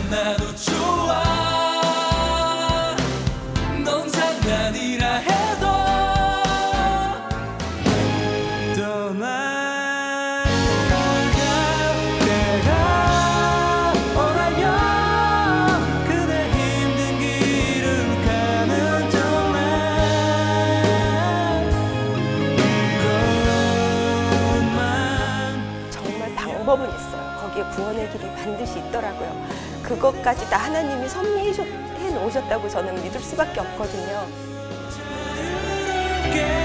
나도 좋아. 넌 장난이라 해도 떠나갈 때가 오나요. 그대 힘든 길을 가는 동안 이것만. 정말 방법은 있어요. 거기에 구원의 길이 반드시 있더라고요. 그것까지 다 하나님이 섭리해 놓으셨다고 저는 믿을 수밖에 없거든요. 게